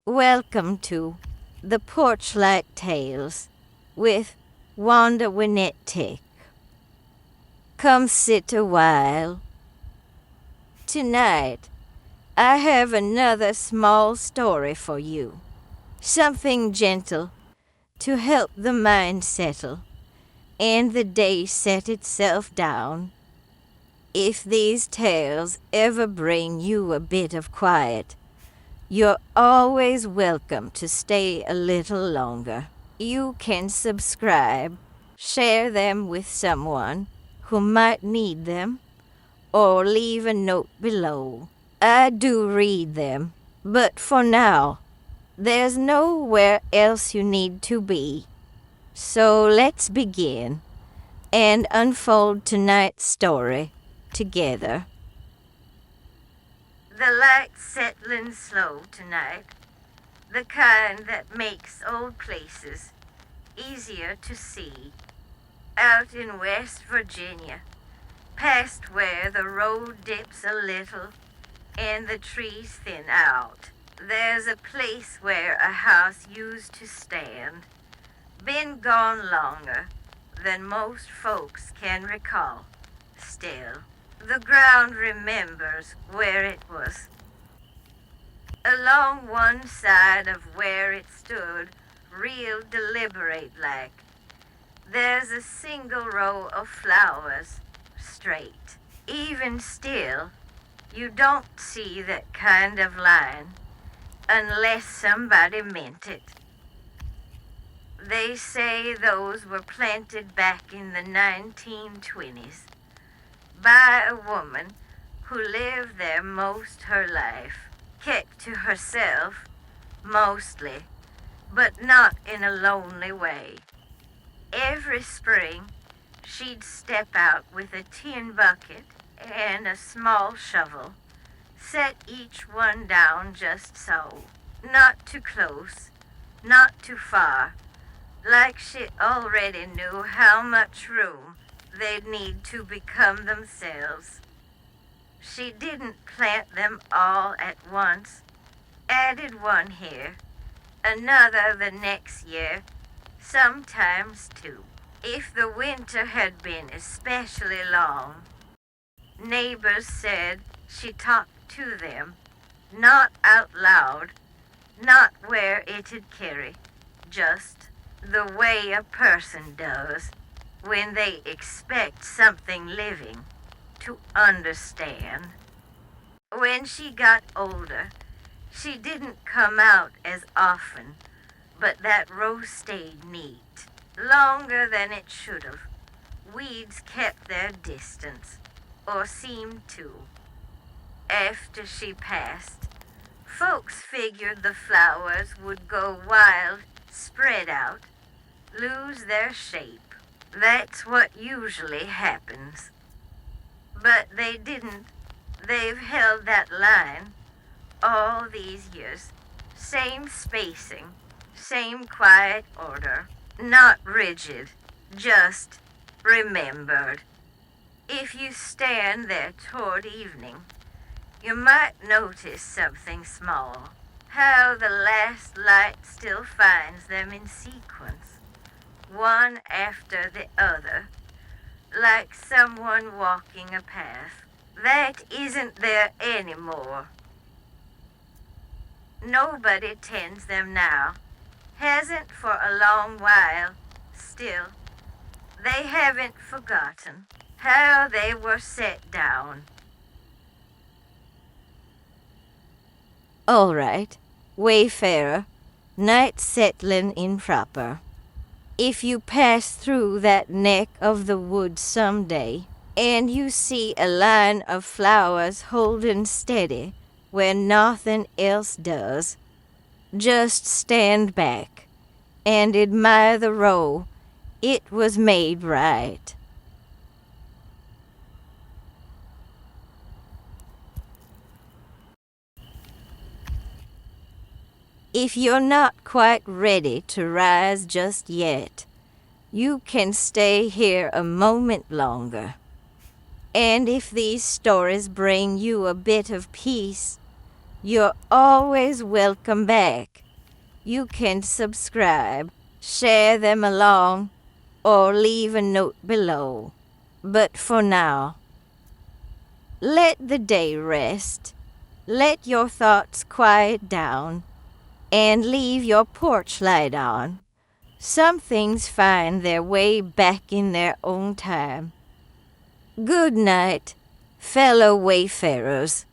Welcome to the Porchlight Tales with Wanda Winnett Tick. Come sit a while. Tonight, I have another small story for you. Something gentle to help the mind settle and the day set itself down. If these tales ever bring you a bit of quiet, you're always welcome to stay a little longer. You can subscribe, share them with someone who might need them, or leave a note below. I do read them, but for now, there's nowhere else you need to be. So let's begin and unfold tonight's story together. The light's settling slow tonight, the kind that makes old places easier to see. Out in West Virginia, past where the road dips a little and the trees thin out, there's a place where a house used to stand. Been gone longer than most folks can recall. Still, the ground remembers where it was. Along one side of where it stood, real deliberate like, there's a single row of flowers, straight. Even still, you don't see that kind of line unless somebody meant it. They say those were planted back in the 1920s by a woman who lived there most her life, kept to herself, mostly, but not in a lonely way. Every spring, she'd step out with a tin bucket and a small shovel, set each one down just so, not too close, not too far, like she already knew how much room they'd need to become themselves. She didn't plant them all at once, added one here, another the next year, sometimes two. If the winter had been especially long, neighbors said she talked to them, not out loud, not where it'd carry, just the way a person does when they expect something living to understand. When she got older, she didn't come out as often, but that row stayed neat, longer than it should have. Weeds kept their distance, or seemed to. After she passed, folks figured the flowers would go wild, spread out, lose their shape. That's what usually happens. But they didn't. They've held that line all these years. Same spacing, same quiet order. Not rigid, just remembered. If you stand there toward evening, you might notice something small. How the last light still finds them in sequence, one after the other, like someone walking a path that isn't there anymore. Nobody tends them now, hasn't for a long while. Still, they haven't forgotten how they were set down. All right, wayfarer, night settling in proper. If you pass through that neck of the woods someday, and you see a line of flowers holding steady where nothing else does, just stand back and admire the row. It was made right. If you're not quite ready to rise just yet, you can stay here a moment longer. And if these stories bring you a bit of peace, You're always welcome back. You can subscribe, share them along, or leave a note below. But for now, let the day rest. Let your thoughts quiet down and leave your porch light on. Some things find their way back in their own time. Good night, fellow wayfarers.